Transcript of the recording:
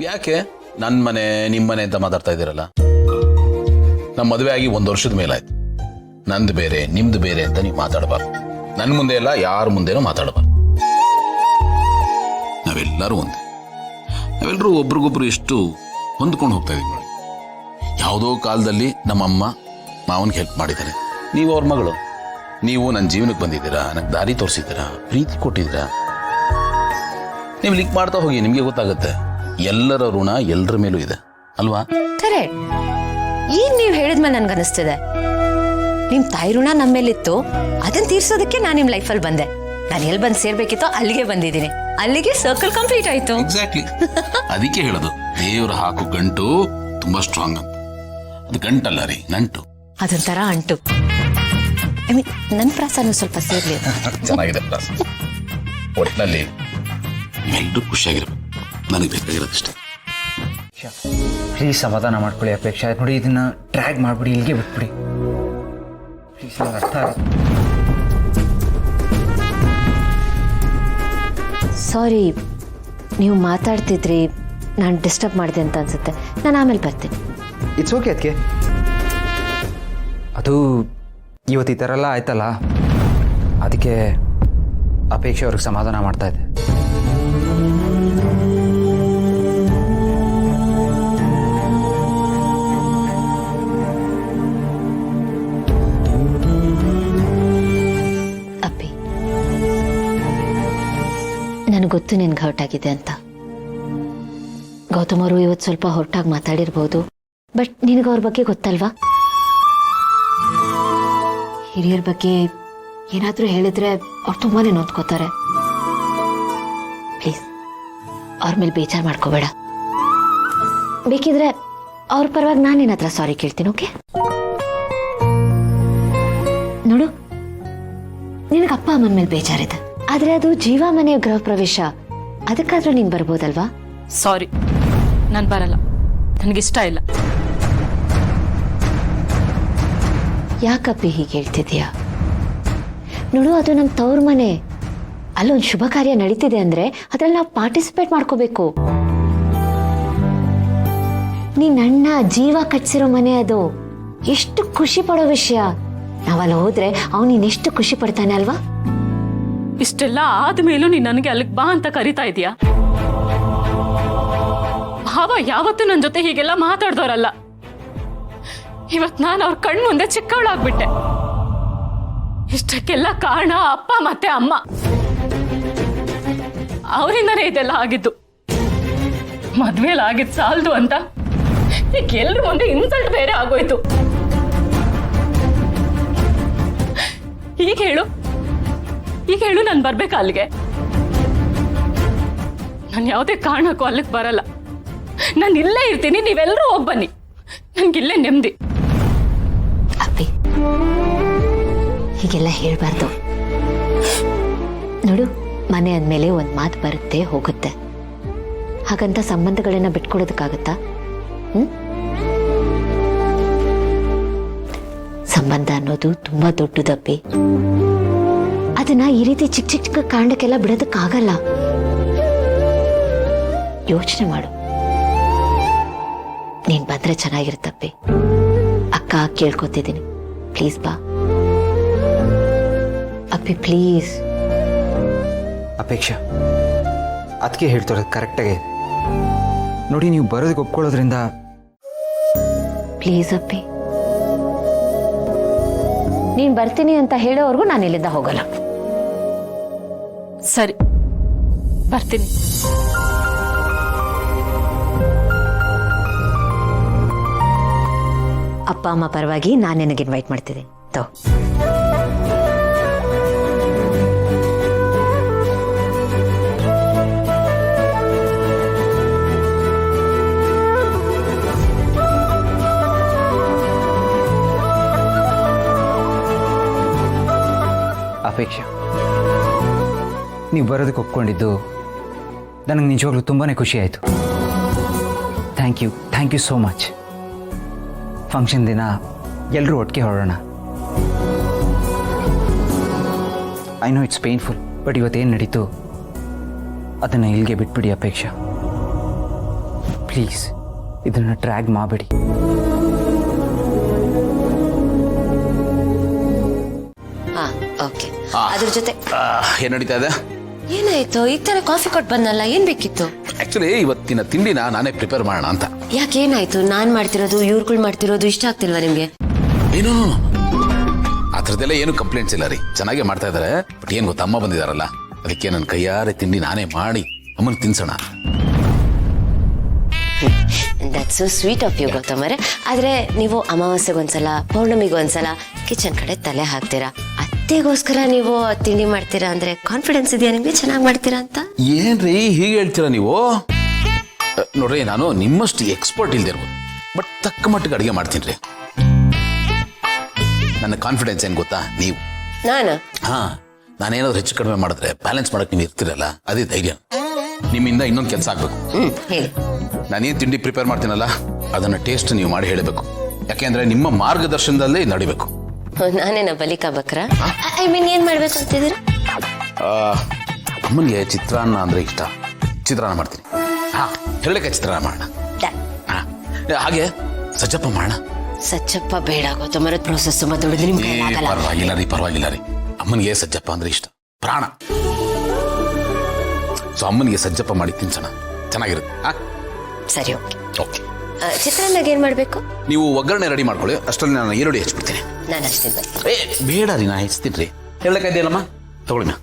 ಯಾಕೆ ನನ್ನ ಮನೆ ನಿಮ್ಮ ಮನೆ ಅಂತ ಮಾತಾಡ್ತಾ ಇದ್ದೀರಲ್ಲ? ನಮ್ಮ ಮದುವೆ ಆಗಿ 1 ವರ್ಷದ ಮೇಲಾಯ್ತು. ನಂದು ಬೇರೆ ನಿಮ್ದು ಬೇರೆ ಅಂತ ನೀವು ಮಾತಾಡಬಾರ್ದು. ನನ್ನ ಮುಂದೆ ಎಲ್ಲ ಯಾರ ಮುಂದೆನೂ ಮಾತಾಡಬಾರ್ದು. ನಾವೆಲ್ಲರೂ ಒಂದೇ. ನಾವೆಲ್ಲರೂ ಒಬ್ರಿಗೊಬ್ರು ಎಷ್ಟು ಹೊಂದ್ಕೊಂಡು ಹೋಗ್ತಾ ಇದೀವಿ ನೋಡಿ. ಯಾವುದೋ ಕಾಲದಲ್ಲಿ ನಮ್ಮಮ್ಮ ಮಾವನಿಗೆ ಹೆಲ್ಪ್ ಮಾಡಿದ್ದಾರೆ. ನೀವು ಅವ್ರ ಮಗಳು. ನೀವು ನನ್ನ ಜೀವನಕ್ಕೆ ಬಂದಿದ್ದೀರಾ, ನನಗೆ ದಾರಿ ತೋರಿಸಿದ್ದೀರಾ, ಪ್ರೀತಿ ಕೊಟ್ಟಿದ್ದೀರಾ. ನೀವು ಲಿಂಕ್ ಮಾಡ್ತಾ ಹೋಗಿ, ನಿಮಗೆ ಗೊತ್ತಾಗುತ್ತೆ. ಎಲ್ಲರ ಋಣ ಎಲ್ಲರ ಮೇಲೂ ಇದೆ ಅಲ್ವಾ? ಕರೆಕ್ಟ್. ಈಗ ನೀವು ಹೇಳಿದ್ಮೇಲೆ ನನ್ಗನಿಸ್ತಿದೆ, ನಿಮ್ ತಾಯಿ ಋಣ ನಮ್ಮ ಮೇಲಿತ್ತು, ಅದನ್ನ ತೀರ್ಸೋದಕ್ಕೆ ನಾನು ನಿಮ್ ಲೈಫಲ್ಲಿ ಬಂದೆ. ನಾನು ಎಲ್ಲಿ ಬಂದು ಸೇರ್ಬೇಕಿತ್ತೋ ಅಲ್ಲಿಗೆ ಬಂದಿದ್ದೀನಿ. ಅಲ್ಲಿಗೆ ಸರ್ಕಲ್ ಕಂಪ್ಲೀಟ್ ಆಯ್ತು. ಎಕ್ಸಾಕ್ಟ್ಲಿ. ಅದಕ್ಕೆ ಹೇಳೋದು, ದೇವ್ರ ಹಾಕು ಗಂಟು ತುಂಬಾ ಸ್ಟ್ರಾಂಗ್ ಅಂತ. ಅದು ಗಂಟಲ್ಲ ರೀ, ನಂಟು. ಅದೊಂಥರ ಅಂಟು. ನನ್ನ ಪ್ರಾಸನೂ ಸ್ವಲ್ಪ ಸೇರ್ಲಿ. ಚೆನ್ನಾಗಿದೆ ಪ್ರಾಸ. ಒಟ್ಟಿನಲ್ಲಿ ಎಲ್ಲರೂ ಖುಷಿಯಾಗಿರ್ಬೇಕು. ನನಗೆ ಬೇಕಾಗಿರೋದಿಷ್ಟೇ. ಪ್ಲೀಸ್ ಸಮಾಧಾನ ಮಾಡ್ಕೊಳ್ಳಿ ಅಪೇಕ್ಷಾ. ನೋಡಿ, ಇದನ್ನ ಟ್ರ್ಯಾಗ್ ಮಾಡ್ಬಿಡಿ, ಇಲ್ಲಿಗೆ ಬಿಟ್ಬಿಡಿ ಪ್ಲೀಸ್. ನನಗೆ ಅರ್ಥ ಆಗುತ್ತೆ. ಸಾರಿ, ನೀವು ಮಾತಾಡ್ತಿದ್ರಿ, ನಾನು ಡಿಸ್ಟರ್ಬ್ ಮಾಡಿದೆ ಅಂತ ಅನ್ಸುತ್ತೆ. ನಾನು ಆಮೇಲೆ ಬರ್ತೀನಿ. It's okay. ಅದಕ್ಕೆ ಅದು ಇವತ್ತು ಈ ಥರ ಎಲ್ಲ ಆಯ್ತಲ್ಲ, ಅದಕ್ಕೆ ಅಪೇಕ್ಷೆ ಅವ್ರಿಗೆ ಸಮಾಧಾನ ಮಾಡ್ತಾ ಇದ್ದೆ. ಅಪ್ಪಿ, ನನಗೆ ಗೊತ್ತು ನಿನ್ಗೆ ಹರ್ಟ್ ಆಗಿದೆ ಅಂತ. ಗೌತಮ್ ಅವರು ಇವತ್ತು ಸ್ವಲ್ಪ ಹೊರಟಾಗಿ ಮಾತಾಡಿರ್ಬೋದು, ಬಟ್ ನಿನಗೆ ಅವ್ರ ಬಗ್ಗೆ ಗೊತ್ತಲ್ವಾ? ಹಿರಿಯರ ಬಗ್ಗೆ ಏನಾದರೂ ಹೇಳಿದ್ರೆ ಅವ್ರು ತುಂಬಾನೇ ನೋಡ್ಕೋತಾರೆ. ಪ್ಲೀಸ್ ಅವ್ರ ಮೇಲೆ ಬೇಜಾರು ಮಾಡ್ಕೋಬೇಡ. ಬೇಕಿದ್ರೆ ಅವ್ರ ಪರವಾಗಿ ನಾನು ನಿನ್ನ ಹತ್ರ ಸಾರಿ ಕೇಳ್ತೀನಿ. ಓಕೆ? ನೋಡು, ನಿನಗೆ ಅಪ್ಪ ಅಮ್ಮನ ಮೇಲೆ ಬೇಜಾರಿದೆ, ಆದ್ರೆ ಅದು ಜೀವ ಮನೆಯ ಗೃಹ ಪ್ರವೇಶ, ಅದಕ್ಕಾದ್ರೂ ನೀನ್ ಬರ್ಬೋದಲ್ವಾ? ಸಾರಿ, ನಾನು ಬರಲ್ಲ. ನನಗಿಷ್ಟ ಇಲ್ಲ. ಯಾಕಪ್ಪಿ ಹೀಗೆ ಹೇಳ್ತಿದ್ಯಾ? ನೋಡು, ಅದು ನಮ್ಮ ತವ್ರ ಮನೆ. ಅಲ್ಲೊಂದು ಶುಭ ಕಾರ್ಯ ನಡೀತಿದೆ ಅಂದ್ರೆ ಅದ್ರಲ್ಲಿ ನಾವು ಪಾರ್ಟಿಸಿಪೇಟ್ ಮಾಡ್ಕೋಬೇಕು. ನೀನ್ ಅಣ್ಣ ಜೀವ ಕಟ್ಸಿರೋ ಮನೆ ಅದು. ಎಷ್ಟು ಖುಷಿ ಪಡೋ ವಿಷಯ. ನಾವಲ್ಲಿ ಹೋದ್ರೆ ಅವ್ನು ಇನ್ನೆಷ್ಟು ಖುಷಿ ಪಡ್ತಾನೆ ಅಲ್ವಾ? ಇಷ್ಟೆಲ್ಲ ಆದ್ಮೇಲೂ ನೀನ್ ನನಗೆ ಅಲ್ಲಿಗೆ ಬಾ ಅಂತ ಕರಿತಾ ಇದೀಯಾ? ಭಾವ ಯಾವತ್ತೂ ನನ್ನ ಜೊತೆ ಹೀಗೆಲ್ಲ ಮಾತಾಡ್ದವ್ರಲ್ಲ. ಇವತ್ ನಾನು ಅವ್ರ ಕಣ್ಮುಂದೆ ಚಿಕ್ಕವಳಾಗ್ಬಿಟ್ಟೆ. ಇಷ್ಟಕ್ಕೆಲ್ಲ ಕಾರಣ ಅಪ್ಪ ಮತ್ತೆ ಅಮ್ಮ. ಅವರಿಂದನೇ ಇದೆಲ್ಲ ಆಗಿದ್ದು. ಮದ್ವೆಲ್ ಆಗಿದ್ ಸಾಲ್ದು ಅಂತ ಈಗ ಎಲ್ರ ಮುಂದೆ ಇನ್ಸಲ್ಟ್ ಬೇರೆ ಆಗೋಯ್ತು. ಈಗ ಹೇಳು ನಾನು ಬರ್ಬೇಕಾ ಅಲ್ಲಿಗೆ? ನಾನು ಯಾವುದೇ ಕಾರಣಕ್ಕೂ ಅಲ್ಲಿಗೆ ಬರಲ್ಲ. ನಾನು ಇಲ್ಲೇ ಇರ್ತೀನಿ, ನೀವೆಲ್ಲರೂ ಹೋಗಿ ಬನ್ನಿ. ನನ್ಗಿಲ್ಲೇ ನೆಮ್ಮದಿ. ಅಪ್ಪಿ, ಹೀಗೆಲ್ಲ ಹೇಳ್ಬಾರ್ದು. ನೋಡು, ಮನೆ ಅಂದ್ಮೇಲೆ ಒಂದ್ ಮಾತು ಬರುತ್ತೆ ಹೋಗುತ್ತೆ. ಹಾಗಂತ ಸಂಬಂಧಗಳನ್ನ ಬಿಟ್ಕೊಡೋದಕ್ಕಾಗತ್ತಾ? ಸಂಬಂಧ ಅನ್ನೋದು ತುಂಬಾ ದೊಡ್ಡದಪ್ಪಿ. ಅದನ್ನ ಈ ರೀತಿ ಚಿಕ್ಕ ಚಿಕ್ಕ ಕಾರಣಕ್ಕೆಲ್ಲ ಬಿಡೋದಕ್ಕಾಗಲ್ಲ. ಯೋಚನೆ ಮಾಡು. ನೀನ್ ಬಂದ್ರೆ ಚೆನ್ನಾಗಿರುತ್ತಪ್ಪಿ. ಅಕ್ಕ ಕೇಳ್ಕೊತಿದ್ದೀನಿ, ಪ್ಲೀಸ್ ಬಾ ಅಪ್ಪಿ, ಪ್ಲೀಸ್. ಅಪೇಕ್ಷಾ, ಅದಕ್ಕೆ ಹೇಳ್ತಿರೋದು ಕರೆಕ್ಟಾಗಿ. ನೋಡಿ, ನೀವು ಬರೋದಕ್ಕೆ ಒಪ್ಕೊಳ್ಳೋದ್ರಿಂದ. ಪ್ಲೀಸ್ ಅಪ್ಪಿ, ನೀನ್ ಬರ್ತೀನಿ ಅಂತ ಹೇಳೋವರೆಗೂ ನಾನು ಇಲ್ಲಿಂದ ಹೋಗಲ್ಲ. ಸರಿ, ಬರ್ತೀನಿ. ಅಪ್ಪ ಅಮ್ಮ ಪರವಾಗಿ ನಾನು ನಿನಗೆ ಇನ್ವೈಟ್ ಮಾಡ್ತಿದ್ದೀನಿ. ತೋ. ಅಪೇಕ್ಷಾ, ನೀವು ಬರೋದಕ್ಕೆ ಒಪ್ಕೊಂಡಿದ್ದು ನನಗೆ ನಿಜವಾಗ್ಲೂ ತುಂಬಾ ಖುಷಿ ಆಯಿತು. Thank you so much. Function ದಿನ ಎಲ್ಲರೂ ಒಟ್ಟಿಗೆ ಹೊರಡೋಣ. I know it's painful, but ಇವತ್ತೇನು ನಡೀತು ಅದನ್ನು ಇಲ್ಲಿಗೆ ಬಿಟ್ಬಿಡಿ ಅಪೇಕ್ಷಾ. ಪ್ಲೀಸ್ ಇದನ್ನು ಟ್ರ್ಯಾಗ್ ಮಾಡಬೇಡಿ. ಹಾ ಓಕೆ. ಆ. ಅದ್ರ ಜೊತೆ ಏನ್ ನಡೀತಾ ಇದೆ? ಏನಾಯ್ತು? ಈಗ ತಾನೇ ಕಾಫಿ ಕೊಟ್ಟು ಬಂದಲ್ಲ, ಏನ್ ಬೇಕಿತ್ತು? ಆಕ್ಚುಲಿ ಇವತ್ತಿನ ತಿಂಡಿನ ನಾನೇ ಪ್ರಿಪೇರ್ ಮಾಡೋಣ ಅಂತ. ಯಾಕೆ ಏನಾಯ್ತು? ನಾನ್ ಮಾಡ್ತಿರೋದು ಇವ್ರುಗಳು ಮಾಡ್ತಿರೋದು ಇಷ್ಟ ಆಗ್ತಿಲ್ವಾ ನಿಮ್ಗೆ? ಏನು ಆ ಥರದ್ದೆಲ್ಲ ಏನು ಕಂಪ್ಲೇಂಟ್ಸ್ ಇಲ್ಲ ರೀ, ಚೆನ್ನಾಗೇ ಮಾಡ್ತಾ ಇದಾರೆ. ಬಟ್ ಏನ್ ಗೊತ್ತಾ, ಅಮ್ಮ ಬಂದಿದಾರಲ್ಲ, ಅದಕ್ಕೆ ನನ್ನ ಕೈಯಾರೆ ತಿಂಡಿ ನಾನೇ ಮಾಡಿ ಅಮ್ಮನಿಗೆ ತಿನ್ಸೋಣ. That's so sweet of you ಗೌತಮರೇ. ಆದ್ರೆ ನೀವು ಅಮಾವಾಸ್ಯೆಗೊಂದ್ಸಲ ಪೌರ್ಣಮಿಗೊಂದ್ಸಲ ಕಿಚನ್ ಕಡೆ ತಲೆ ಹಾಕ್ತೀರಾ. ಅತ್ತೆಗೋಸ್ಕರ ನೀವು ತಿಂಡಿ ಮಾಡ್ತೀರಾ ಅಂದ್ರೆ ಕಾನ್ಫಿಡೆನ್ಸ್ ಇದೆಯಾ ನಿಮ್ಗೆ ಚೆನ್ನಾಗಿ ಮಾಡ್ತೀರಾ ಅಂತ? ಏನ್ರಿ ಹೀಗೆ ಹೇಳ್ತೀರಾ ನೀವು? ನೋಡ್ರಿ, ನಾನು ನಿಮ್ಮಷ್ಟು ಎಕ್ಸ್ಪರ್ಟ್ ಇಲ್ದಿರ್ಬೋದು, ಬಟ್ ತಕ್ಕ ಮಟ್ಟಿಗೆ ಅಡುಗೆ ಮಾಡ್ತೀನಿ ರೀ. ನನ್ನ ಕಾನ್ಫಿಡೆನ್ಸ್ ಏನ್ ಗೊತ್ತಾ, ನೀವು. ನಾನು ಹಾ, ನಾನೇನಾದ್ರು ಹೆಚ್ಚು ಕಡಿಮೆ ಮಾಡಿದ್ರೆ ಬ್ಯಾಲೆನ್ಸ್ ಮಾಡಕ್ ನೀವು ಇರ್ತೀರಲ್ಲ, ಅದೇ ಧೈರ್ಯ. ನಿಮ್ಮಿಂದ ಇನ್ನೊಂದು ಕೆಲಸ ಆಗ್ಬೇಕು. ಹೇಳಿ. ನಾನೇನು ತಿಂಡಿ ಪ್ರಿಪೇರ್ ಮಾಡ್ತೀನಲ್ಲ, ಅದನ್ನ ಟೇಸ್ಟ್ ನೀವು ಮಾಡಿ ಹೇಳಬೇಕು. ಯಾಕೆಂದ್ರೆ ನಿಮ್ಮ ಮಾರ್ಗದರ್ಶನದಲ್ಲೇ ನಡಿಬೇಕು. ನಾನೇನ ಬಲಿಕಾ ಬಕ್ರ? ಐ ಮೀನ್ ಏನ್ ಮಾಡ್ಬೇಕು ಅಂತಿದ್ದೀರಾ? ಅಮ್ಮನಿಗೆ ಚಿತ್ರಾನ್ನ ಅಂದ್ರೆ ಇಷ್ಟ, ಚಿತ್ರಾನ್ನ ಮಾಡ್ತೀನಿ. ಹಾ, ಹೇಳಕ್ಕೆ ಚಿತ್ರಾನ್ನ ಮಾಡೋಣ. ಹಾ, ಹಾಗೆ ಸಜ್ಜಪ್ಪ ಮಾಡೋಣ. ಸಚ್ಚಪ್ಪ ಬೇಡ ಗೌತಮರ, ಪ್ರೋಸೆಸ್ ತುಂಬಾ ದೊಡ್ಡದು, ನಿಮ್ ಕೈಲಿ ಆಗಲ್ಲ. ಪರವಾಗಿಲ್ಲ ರೀ. ಅಮ್ಮನಿಗೆ ಸಜ್ಜಪ್ಪ ಅಂದ್ರೆ ಇಷ್ಟ, ಪ್ರಾಣ. ಸೊ ಅಮ್ಮನಿಗೆ ಸಜ್ಜಪ್ಪ ಮಾಡಿ ತಿನ್ಸೋಣ, ಚೆನ್ನಾಗಿರುತ್ತೆ. ಸರಿ, ಓಕೆ. ಓಕೆ, ಚಿತ್ರಾನ್ನಾಗ ಏನ್ ಮಾಡ್ಬೇಕು? ನೀವು ಒಗ್ಗರಣೆ ರೆಡಿ ಮಾಡ್ಕೊಳ್ಳಿ, ಅಷ್ಟರಲ್ಲಿ ನಾನು ಈರುಳ್ಳಿ ಹೆಚ್ಚಿಬಿಡ್ತೀನಿ. ನಾನು ಅಷ್ಟೇ. ಬೇಡ ರೀ, ನಾ ಹೆಚ್ಚಿಸ್ತೀನಿ ರೀ. ಹೇಳಕ್ಕಾಯ್ದೆಯಲ್ಲಮ್ಮ, ತಗೊಳ್ಳಿ.